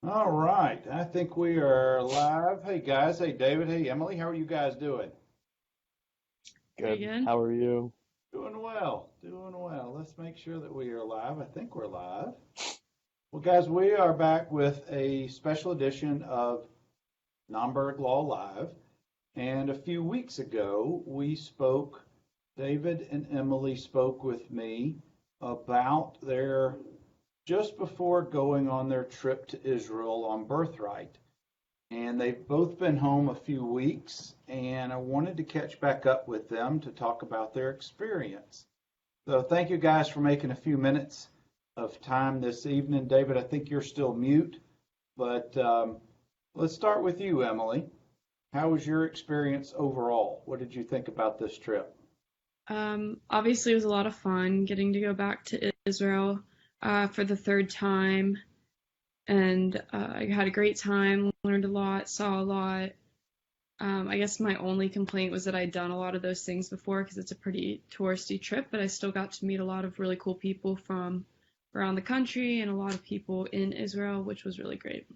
All right, I think we are live. Hey guys, hey David, hey Emily, how are you guys doing? Pretty Good. good. How are you? Doing well, doing well. Let's make sure that we are live. I think we're live. Well, guys, we are back with a special edition of NOMBERG Law Live. And a few weeks ago, David and Emily spoke with me about their, just before going on their trip to Israel on Birthright. And they've both been home a few weeks, and I wanted to catch back up with them to talk about their experience. So thank you guys for making a few minutes of time this evening. David, I think you're still mute, but let's start with you, Emily. How was your experience overall? What did you think about this trip? Obviously, it was a lot of fun getting to go back to Israel for the third time, and I had a great time, learned a lot, saw a lot. I guess my only complaint was that I'd done a lot of those things before because it's a pretty touristy trip, but I still got to meet a lot of really cool people from around the country and a lot of people in Israel, which was really great.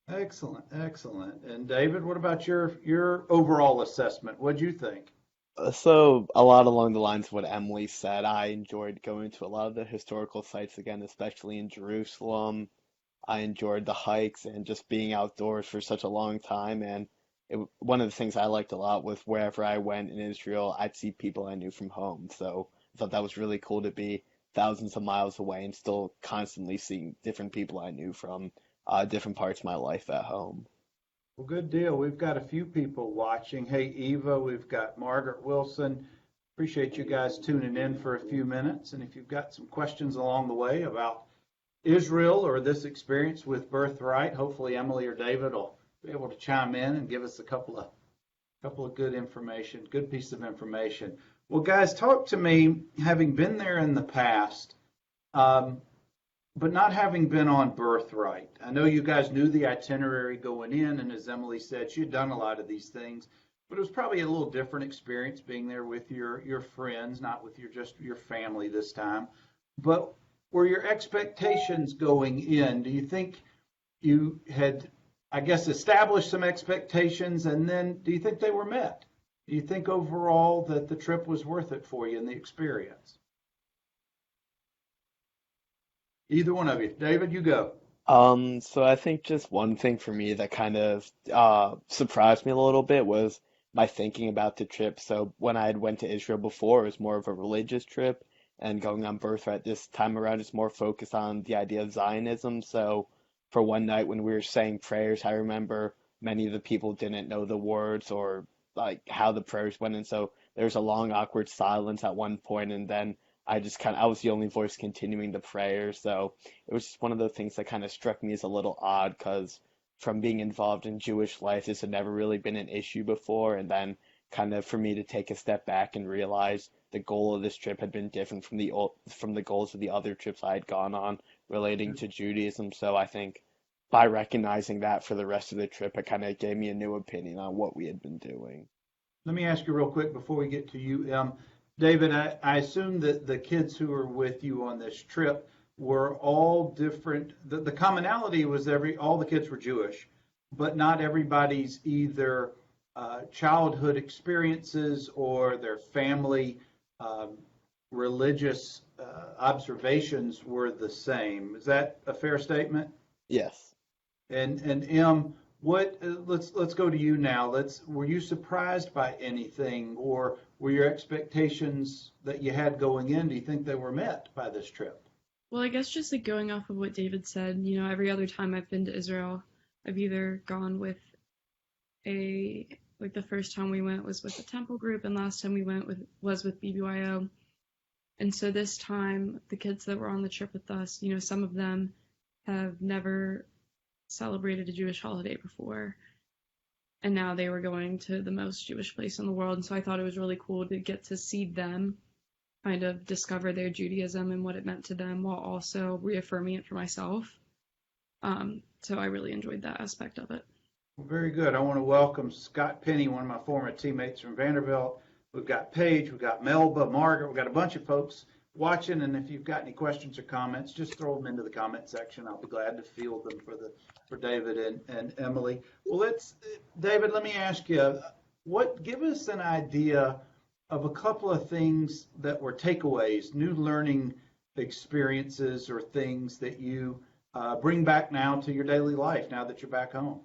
Excellent, excellent. And David, what about your overall assessment? What'd you think? So, a lot along the lines of what Emily said, I enjoyed going to a lot of the historical sites again, especially in Jerusalem. I enjoyed the hikes and just being outdoors for such a long time. And one of the things I liked a lot was wherever I went in Israel, I'd see people I knew from home. So, I thought that was really cool to be thousands of miles away and still constantly seeing different people I knew from different parts of my life at home. Well, good deal. We've got a few people watching. Hey, Eva, we've got Margaret Wilson. Appreciate you guys tuning in for a few minutes. And if you've got some questions along the way about Israel or this experience with Birthright, hopefully Emily or David will be able to chime in and give us a couple of good information, good piece of information. Well, guys, talk to me, having been there in the past. Um, but not having been on Birthright, I know you guys knew the itinerary going in, and as Emily said, she had done a lot of these things, but it was probably a little different experience being there with your friends, not with just your family this time. But were your expectations going in? Do you think you had, I guess, established some expectations, and then do you think they were met? Do you think overall that the trip was worth it for you and the experience? Either one of you. David, you go. So I think just one thing for me that kind of surprised me a little bit was my thinking about the trip. So when I had went to Israel before, it was more of a religious trip, and going on Birthright this time around is more focused on the idea of Zionism. So for one night when we were saying prayers, I remember many of the people didn't know the words or like how the prayers went, and so there was a long awkward silence at one point, and then I was the only voice continuing the prayer. So it was just one of the things that kind of struck me as a little odd because from being involved in Jewish life, this had never really been an issue before. And then kind of for me to take a step back and realize the goal of this trip had been different from the goals of the other trips I had gone on relating to Judaism. So I think by recognizing that for the rest of the trip, it kind of gave me a new opinion on what we had been doing. Let me ask you real quick before we get to you, David. I assume that the kids who were with you on this trip were all different. The commonality was all the kids were Jewish, but not everybody's either childhood experiences or their family um, religious observations were the same. Is that a fair statement? Yes. And what let's go to you now. Were you surprised by anything, or were your expectations that you had going in, do you think they were met by this trip? Well, I guess just like going off of what David said, every other time I've been to Israel, I've either gone with a like the first time we went was with a temple group, and last time we went was with BBYO. And so this time, the kids that were on the trip with us, some of them have never celebrated a Jewish holiday before, and now they were going to the most Jewish place in the world. And so I thought it was really cool to get to see them kind of discover their Judaism and what it meant to them while also reaffirming it for myself. So I really enjoyed that aspect of it. Well, very good. I want to welcome Scott Penny, one of my former teammates from Vanderbilt. We've got Paige, we've got Melba, Margaret, we've got a bunch of folks watching, and if you've got any questions or comments, just throw them into the comment section. I'll be glad to field them for David and Emily. Well, David, let me ask you, give us an idea of a couple of things that were takeaways, new learning experiences or things that you bring back now to your daily life now that you're back home.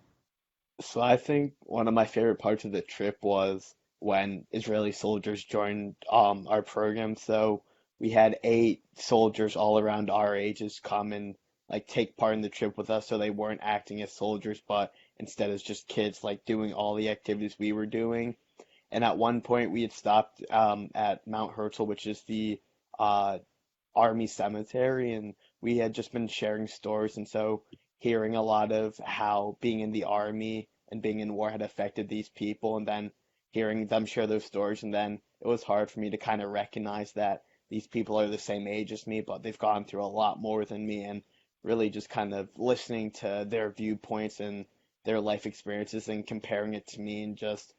So I think one of my favorite parts of the trip was when Israeli soldiers joined our program. So we had 8 soldiers all around our ages come and like take part in the trip with us. So they weren't acting as soldiers, but instead as just kids like doing all the activities we were doing. And at one point we had stopped at Mount Herzl, which is the uh, army cemetery, and we had just been sharing stories, and so hearing a lot of how being in the army and being in war had affected these people, and then hearing them share those stories, and then it was hard for me to kind of recognize that these people are the same age as me, but they've gone through a lot more than me, and really just kind of listening to their viewpoints and their life experiences and comparing it to me and just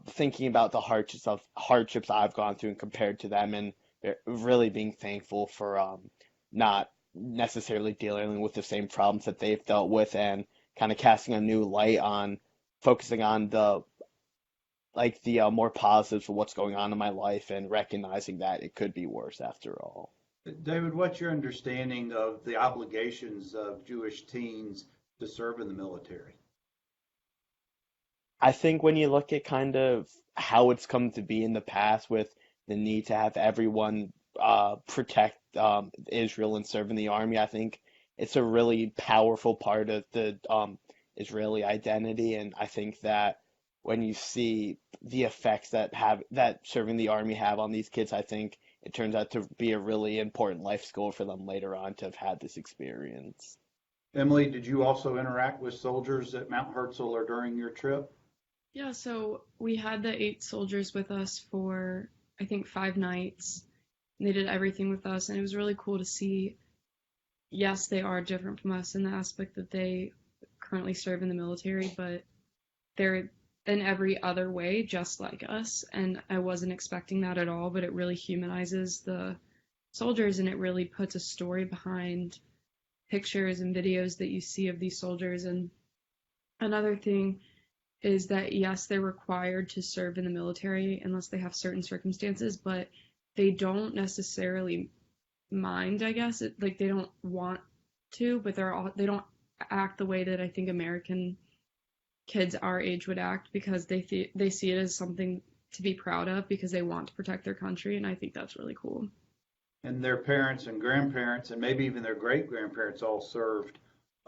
thinking about the hardships I've gone through and compared to them, and really being thankful for not necessarily dealing with the same problems that they've dealt with, and kind of casting a new light on focusing on the more positives of what's going on in my life and recognizing that it could be worse after all. David, what's your understanding of the obligations of Jewish teens to serve in the military? I think when you look at kind of how it's come to be in the past with the need to have everyone protect Israel and serve in the army, I think it's a really powerful part of the Israeli identity, and I think that when you see the effects that serving the army have on these kids, I think it turns out to be a really important life skill for them later on to have had this experience. Emily, did you also interact with soldiers at Mount Herzl or during your trip? Yeah, so we had the 8 soldiers with us for, I think, 5 nights. And they did everything with us, and it was really cool to see. Yes, they are different from us in the aspect that they currently serve in the military, but they're in every other way just like us. And I wasn't expecting that at all, but it really humanizes the soldiers, and it really puts a story behind pictures and videos that you see of these soldiers. And another thing is that yes, they're required to serve in the military unless they have certain circumstances, but they don't necessarily mind, I guess. Like they don't want to, but they don't act the way that I think American kids our age would act, because they see it as something to be proud of because they want to protect their country, and I think that's really cool. And their parents and grandparents and maybe even their great grandparents all served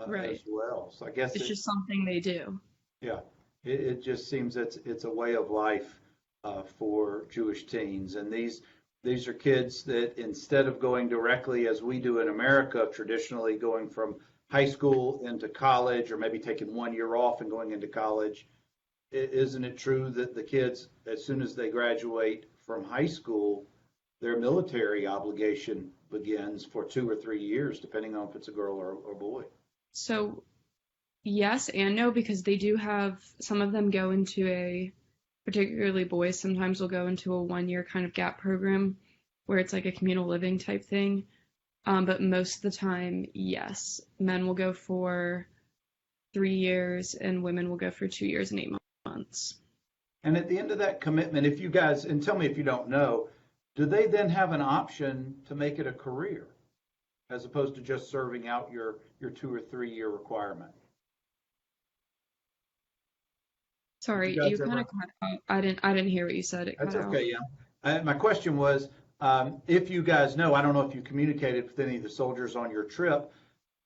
Right. as well. So I guess It's just something they do. yeah, it just seems it's a way of life for Jewish teens, and these are kids that instead of going directly as we do in America, traditionally going from high school into college, or maybe taking 1 year off and going into college, isn't it true that the kids, as soon as they graduate from high school, their military obligation begins for 2 or 3 years, depending on if it's a girl or boy? So yes and no, because they do have some of them go into particularly boys sometimes will go into a 1 year kind of gap program where it's like a communal living type thing. But most of the time, yes, men will go for 3 years and women will go for 2 years and 8 months. And at the end of that commitment, if you guys, and tell me if you don't know, do they then have an option to make it a career as opposed to just serving out your 2 or 3 year requirement? Sorry, You guys you kind ever? of cut out. I didn't hear what you said. It That's cut out. okay, yeah. My question was, if you guys know, I don't know if you communicated with any of the soldiers on your trip,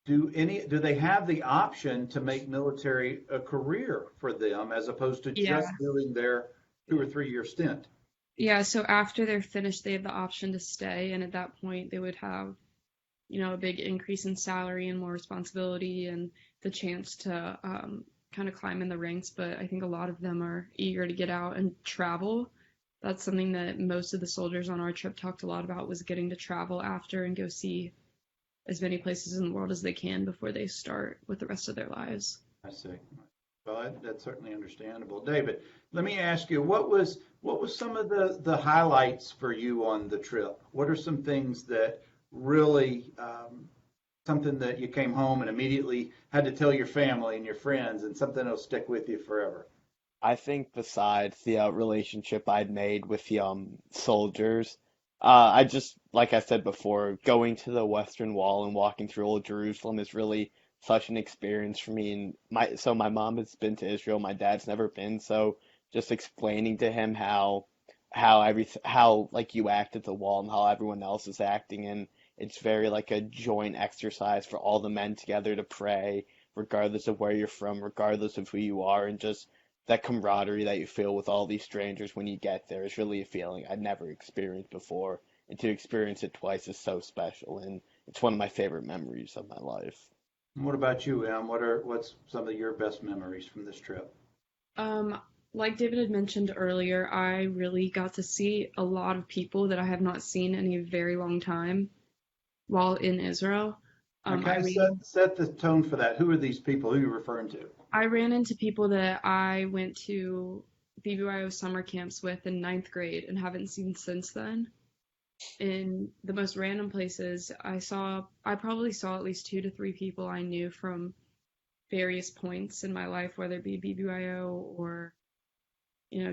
do they have the option to make military a career for them as opposed to Yeah. just doing their 2 or 3 year stint? Yeah, so after they're finished, they have the option to stay, and at that point they would have, a big increase in salary and more responsibility and the chance to kind of climb in the ranks. But I think a lot of them are eager to get out and travel. That's something that most of the soldiers on our trip talked a lot about, was getting to travel after and go see as many places in the world as they can before they start with the rest of their lives. I see. Well, that's certainly understandable. David, let me ask you, what was some of the highlights for you on the trip? What are some things that really something that you came home and immediately had to tell your family and your friends, and something that'll stick with you forever? I think besides the relationship I'd made with the soldiers, I just, like I said before, going to the Western Wall and walking through Old Jerusalem is really such an experience for me. And my mom has been to Israel, my dad's never been, so just explaining to him how like you act at the wall and how everyone else is acting, and it's very like a joint exercise for all the men together to pray, regardless of where you're from, regardless of who you are, and just that camaraderie that you feel with all these strangers when you get there is really a feeling I'd never experienced before. And to experience it twice is so special, and it's one of my favorite memories of my life. And what about you, Em? What's some of your best memories from this trip? Um, like David had mentioned earlier, I really got to see a lot of people that I have not seen in a very long time while in Israel. Now, I kind of ran set the tone for that. Who are these people? Who are you referring to? I ran into people that I went to BBYO summer camps with in ninth grade and haven't seen since then. In the most random places, I probably saw at least 2 to 3 people I knew from various points in my life, whether it be BBYO or,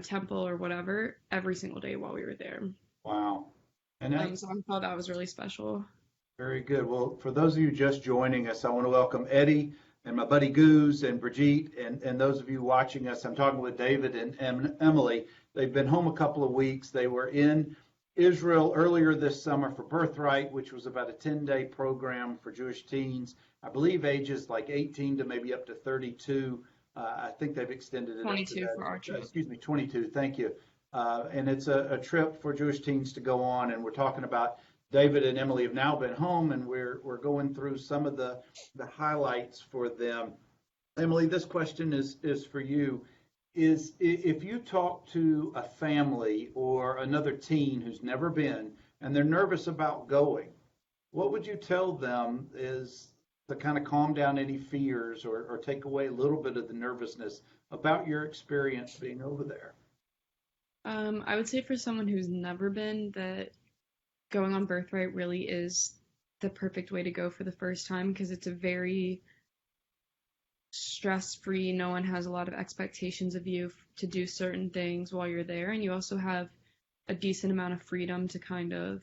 temple or whatever, every single day while we were there. Wow. And I, So I thought that was really special. Very good. Well, for those of you just joining us, I want to welcome Eddie and my buddy Goose and Brigitte and those of you watching us. I'm talking with David and Emily. They've been home a couple of weeks. They were in Israel earlier this summer for Birthright, which was about a 10-day program for Jewish teens. I believe ages like 18 to maybe up to 32. I think they've extended it up to 22 that. for our trip. Excuse me, 22. Thank you. And it's a trip for Jewish teens to go on. And we're talking about David and Emily have now been home, and we're going through some of the highlights for them. Emily, this question is for you. Is if you talk to a family or another teen who's never been and they're nervous about going, what would you tell them is to kind of calm down any fears or take away a little bit of the nervousness about your experience being over there? I would say for someone who's never been, that going on Birthright really is the perfect way to go for the first time because it's a very stress-free. No one has a lot of expectations of you to do certain things while you're there, and you also have a decent amount of freedom to kind of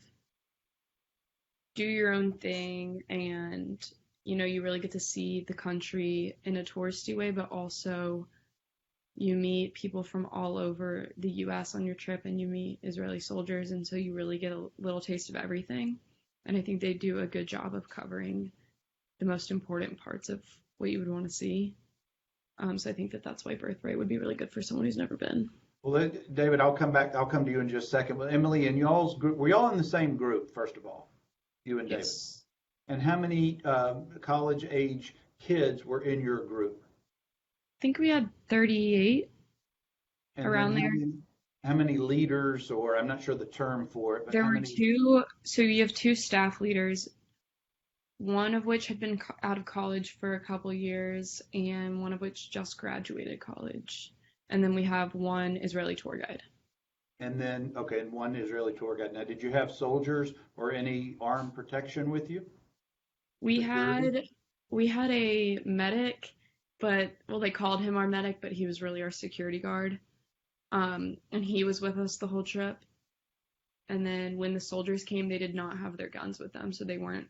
do your own thing, and you really get to see the country in a touristy way, but also you meet people from all over the US on your trip, and you meet Israeli soldiers, and so you really get a little taste of everything. And I think they do a good job of covering the most important parts of what you would want to see. So I think that's why Birthright would be really good for someone who's never been. Well, David, I'll come to you in just a second. But Emily, and y'all's group, were y'all in the same group, first of all, you and David? Yes. And how many college age kids were in your group? I think we had 38 And around then there. how many leaders, or I'm not sure the term for it, but There how were many? two, so you have two staff leaders, one of which had been out of college for a couple years, and one of which just graduated college. And then we have one Israeli tour guide. And then, okay, and one Israeli tour guide. Now, did you have soldiers or any armed protection with you? We Security? had a medic, but well, they called him our medic, but he was really our security guard. And he was with us the whole trip. And then when the soldiers came, they did not have their guns with them, so they weren't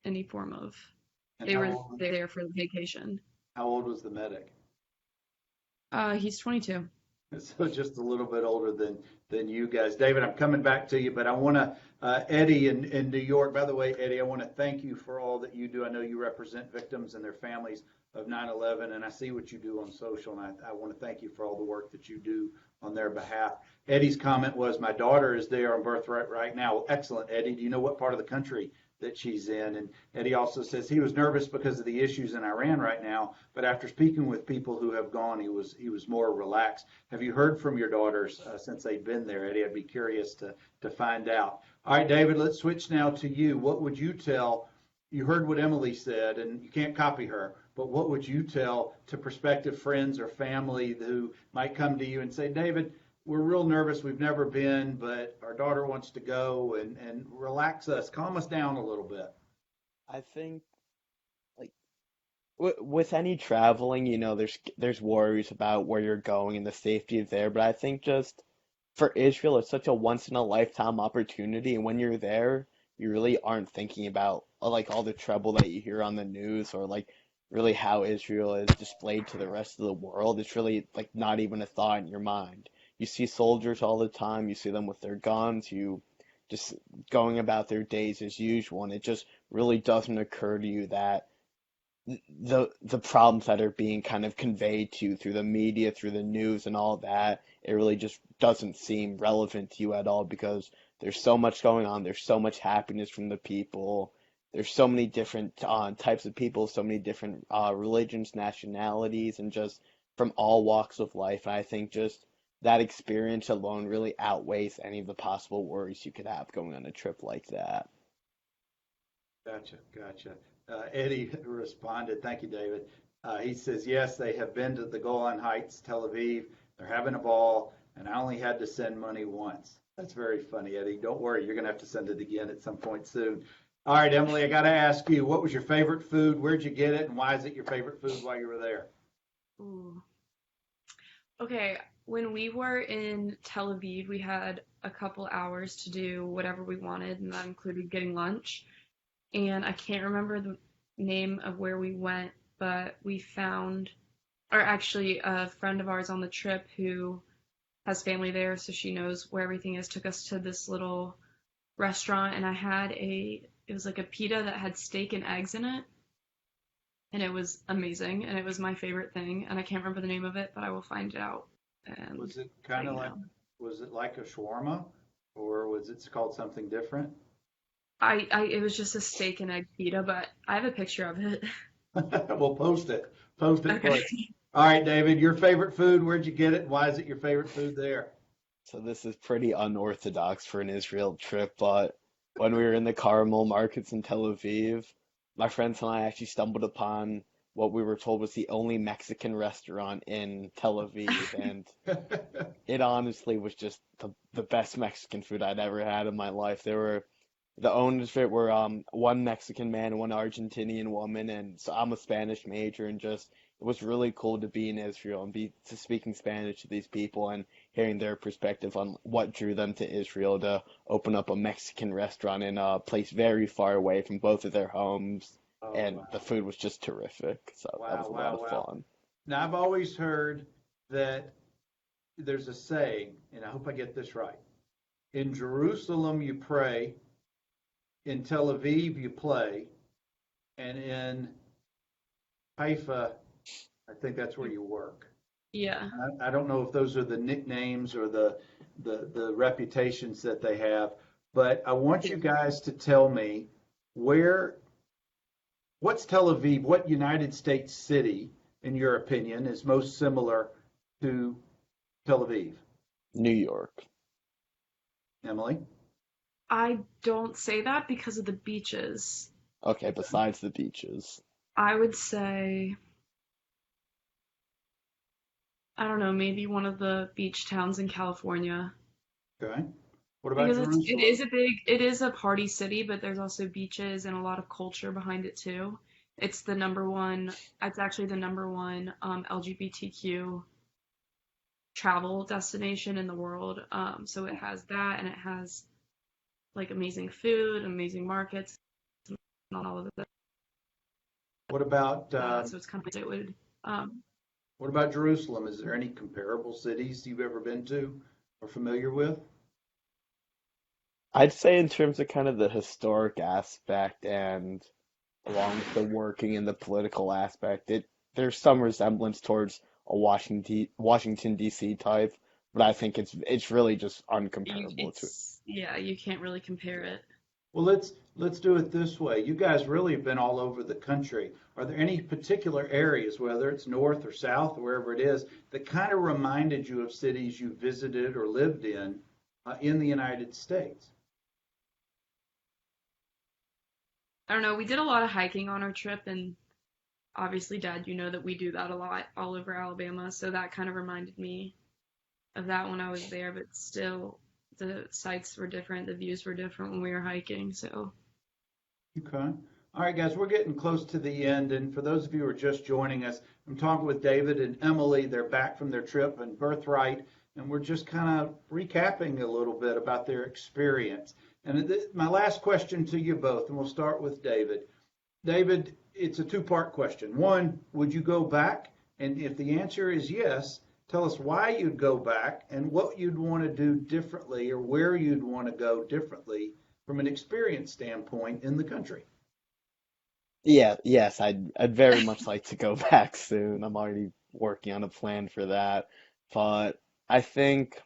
any form of. And They were there for the vacation. how old was the medic? He's 22. So just a little bit older than you guys. David, I'm coming back to you, but I want to, Eddie in New York, by the way, Eddie, I want to thank you for all that you do. I know you represent victims and their families of 9/11, and I see what you do on social, and I want to thank you for all the work that you do on their behalf. Eddie's comment was, my daughter is there on Birthright right now. Well, excellent, Eddie. Do you know what part of the country that she's in? And Eddie also says he was nervous because of the issues in Iran right now, but after speaking with people who have gone, he was more relaxed. Have you heard from your daughters since they've been there, Eddie? I'd be curious to find out. All right, David, let's switch now to you. What would you tell you heard what Emily said, and you can't copy her, but what would you tell to prospective friends or family who might come to you and say, David, we're real nervous, we've never been, but our daughter wants to go and relax us, calm us down a little bit. I think like with any traveling, there's worries about where you're going and the safety there, but I think just for Israel, it's such a once in a lifetime opportunity, and when you're there, you really aren't thinking about like all the trouble that you hear on the news or like really how Israel is displayed to the rest of the world. It's really like not even a thought in your mind. You see soldiers all the time, you see them with their guns, you just going about their days as usual, and it just really doesn't occur to you that the problems that are being kind of conveyed to you through the media, through the news and all that, it really just doesn't seem relevant to you at all because there's so much going on. There's so much happiness from the people. There's so many different types of people, so many different religions, nationalities, and just from all walks of life. And I think just that experience alone really outweighs any of the possible worries you could have going on a trip like that. Gotcha, gotcha. Eddie responded, thank you, David. He says, yes, they have been to the Golan Heights, Tel Aviv. They're having a ball, and I only had to send money once. That's very funny, Eddie. Don't worry, you're going to have to send it again at some point soon. All right, Emily, I got to ask you, what was your favorite food? Where'd you get it, and why is it your favorite food while you were there? Ooh. Okay, when we were in Tel Aviv, we had a couple hours to do whatever we wanted, and that included getting lunch. And I can't remember the name of where we went, but we found, or actually a friend of ours on the trip who has family there, so she knows where everything is, took us to this little restaurant, and it was like a pita that had steak and eggs in it, and it was amazing, and it was my favorite thing, and I can't remember the name of it, but I will find it out and Was it let kind of you like, know. was it like a shawarma, or was it called something different? It was just a steak and egg pita, but I have a picture of it. We'll post it. Post it for Okay. us. All right, David, your favorite food, where'd you get it? Why is it your favorite food there? So this is pretty unorthodox for an Israel trip, but when we were in the Carmel markets in Tel Aviv, my friends and I actually stumbled upon what we were told was the only Mexican restaurant in Tel Aviv, and it honestly was just the best Mexican food I'd ever had in my life. The owners of it were one Mexican man and one Argentinian woman, and so I'm a Spanish major, and just it was really cool to be in Israel and be to speaking Spanish to these people and hearing their perspective on what drew them to Israel to open up a Mexican restaurant in a place very far away from both of their homes, Oh, and the wow. food was just terrific. So that was Wow, a lot wow, of wow. fun. Now, I've always heard that there's a saying, and I hope I get this right. In Jerusalem, you pray. In Tel Aviv, you play. And in Haifa, I think that's where you work. Yeah. I don't know if those are the nicknames or the reputations that they have, but I want you guys to tell me where, what's Tel Aviv, what United States city, in your opinion, is most similar to Tel Aviv? New York. Emily? I don't say that because of the beaches. Okay, besides the beaches. I would say, I don't know, maybe one of the beach towns in California. Okay. What about Because Jerusalem? it is a party city, but there's also beaches and a lot of culture behind it too. It's actually the number one LGBTQ travel destination in the world. So it has that, and it has like amazing food, amazing markets, and all of What about that. So it's kind of like it would. Um, what about Jerusalem? Is there any comparable cities you've ever been to or familiar with? I'd say in terms of kind of the historic aspect and along with the working and the political aspect, there's some resemblance towards a Washington D.C. type, but I think it's really just uncomparable to it. yeah, you can't really compare it. Well, let's do it this way. You guys really have been all over the country. Are there any particular areas, whether it's north or south or wherever it is, that kind of reminded you of cities you visited or lived in the United States? I don't know, we did a lot of hiking on our trip, and obviously, Dad, you know that we do that a lot all over Alabama, so that kind of reminded me of that when I was there, but still, the sights were different, the views were different when we were hiking, so. Okay. All right, guys, we're getting close to the end. And for those of you who are just joining us, I'm talking with David and Emily. They're back from their trip in Birthright, and we're just kind of recapping a little bit about their experience. And my last question to you both, and we'll start with David. David, it's a two-part question. One, would you go back? And if the answer is yes, tell us why you'd go back and what you'd want to do differently or where you'd want to go differently from an experience standpoint in the country. Yeah, yes, I'd very much like to go back soon. I'm already working on a plan for that. But I think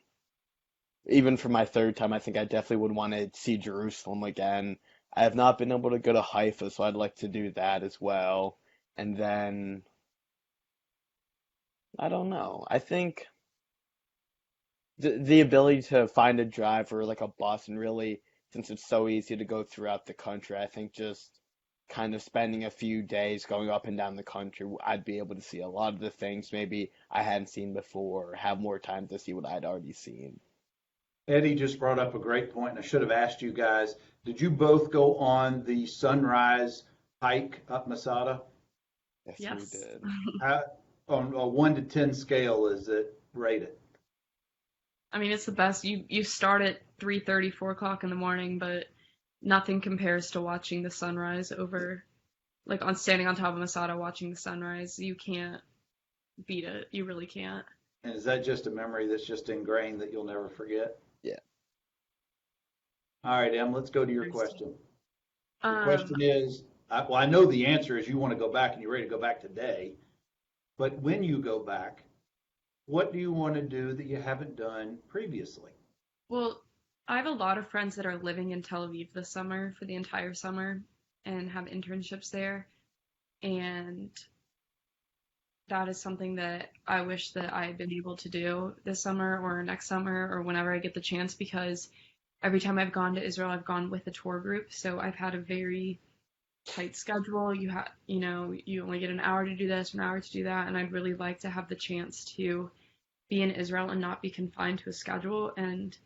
even for my third time, I think I definitely would want to see Jerusalem again. I have not been able to go to Haifa, so I'd like to do that as well. And then I don't know. I think the ability to find a driver like a bus and really, since it's so easy to go throughout the country, I think just kind of spending a few days going up and down the country, I'd be able to see a lot of the things maybe I hadn't seen before, or have more time to see what I'd already seen. Eddie just brought up a great point, and I should have asked you guys, did you both go on the sunrise hike up Masada? Yes, we Yes. did. How, on a 1 to 10 scale, is it rated? I mean, it's the best. You start at 3:30, 4 o'clock in the morning, but nothing compares to watching the sunrise over, like on standing on top of Masada watching the sunrise. You can't beat it. You really can't. And is that just a memory that's just ingrained that you'll never forget? Yeah. All right, Em, let's go to your There's- question. Your Um, question is, well, I know the answer is you want to go back and you're ready to go back today, but when you go back, what do you want to do that you haven't done previously? well, I have a lot of friends that are living in Tel Aviv this summer for the entire summer and have internships there, and that is something that I wish that I had been able to do this summer or next summer or whenever I get the chance because every time I've gone to Israel, I've gone with a tour group, so I've had a very tight schedule. You only get an hour to do this, an hour to do that, and I'd really like to have the chance to be in Israel and not be confined to a schedule and,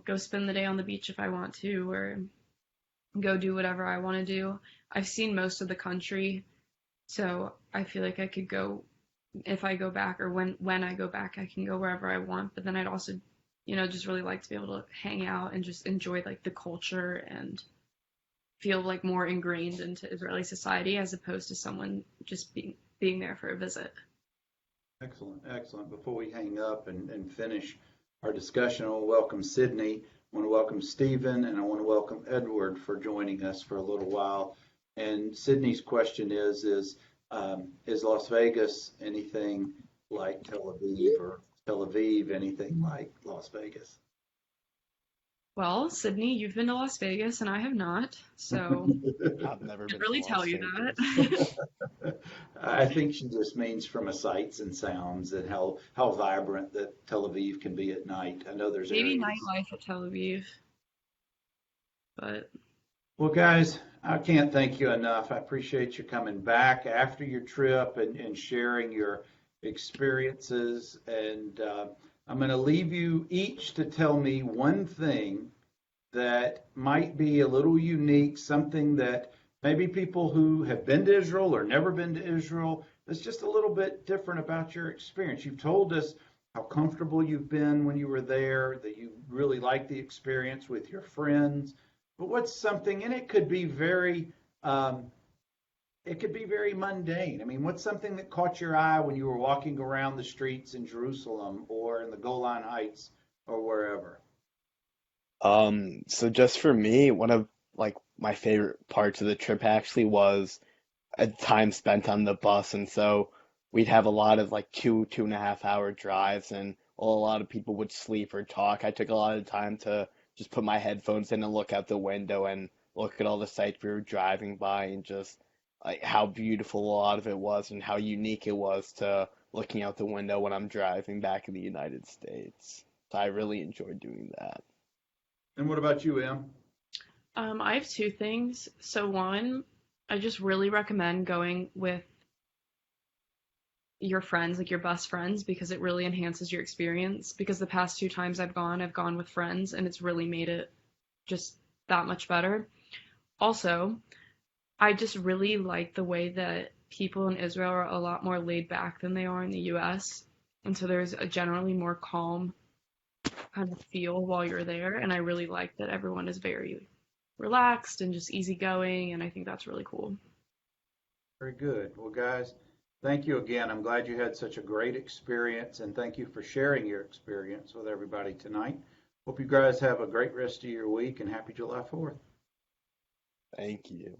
go spend the day on the beach if I want to or go do whatever I want to do. I've seen most of the country, so I feel like I could go if I go back or when I go back, I can go wherever I want, but then I'd also, just really like to be able to hang out and just enjoy like the culture and feel like more ingrained into Israeli society as opposed to someone just being there for a visit. Excellent, excellent. Before we hang up and finish our discussion, I want to welcome Sydney, I want to welcome Stephen, and I want to welcome Edward for joining us for a little while. And Sydney's question is Las Vegas anything like Tel Aviv or Tel Aviv anything like Las Vegas? Well, Sydney, you've been to Las Vegas and I have not, so I've never I can't been to really Las tell you Vegas. that. I think she just means from a sights and sounds and how vibrant that Tel Aviv can be at night. I know there's Maybe areas. nightlife at Tel Aviv, but Well, guys, I can't thank you enough. I appreciate you coming back after your trip and sharing your experiences. And I'm going to leave you each to tell me one thing that might be a little unique, something that maybe people who have been to Israel or never been to Israel, that's just a little bit different about your experience. You've told us how comfortable you've been when you were there, that you really liked the experience with your friends. But what's something, and um, it could be very mundane. I mean, what's something that caught your eye when you were walking around the streets in Jerusalem or in the Golan Heights or wherever? So just for me, one of like my favorite parts of the trip actually was a time spent on the bus, and so we'd have a lot of like 2.5 hour drives, and a lot of people would sleep or talk. I took a lot of time to just put my headphones in and look out the window and look at all the sights we were driving by, and just like how beautiful a lot of it was, and how unique it was to looking out the window when I'm driving back in the United States. So I really enjoyed doing that. And what about you, Em? I have two things. So one, I just really recommend going with your friends, like your best friends, because it really enhances your experience. Because the past two times I've gone with friends, and it's really made it just that much better. Also, I just really like the way that people in Israel are a lot more laid back than they are in the US. And so there's a generally more calm kind of feel while you're there. And I really like that everyone is very relaxed and just easygoing. And I think that's really cool. Very good. Well, guys, thank you again. I'm glad you had such a great experience, and thank you for sharing your experience with everybody tonight. Hope you guys have a great rest of your week, and happy July 4th. Thank you.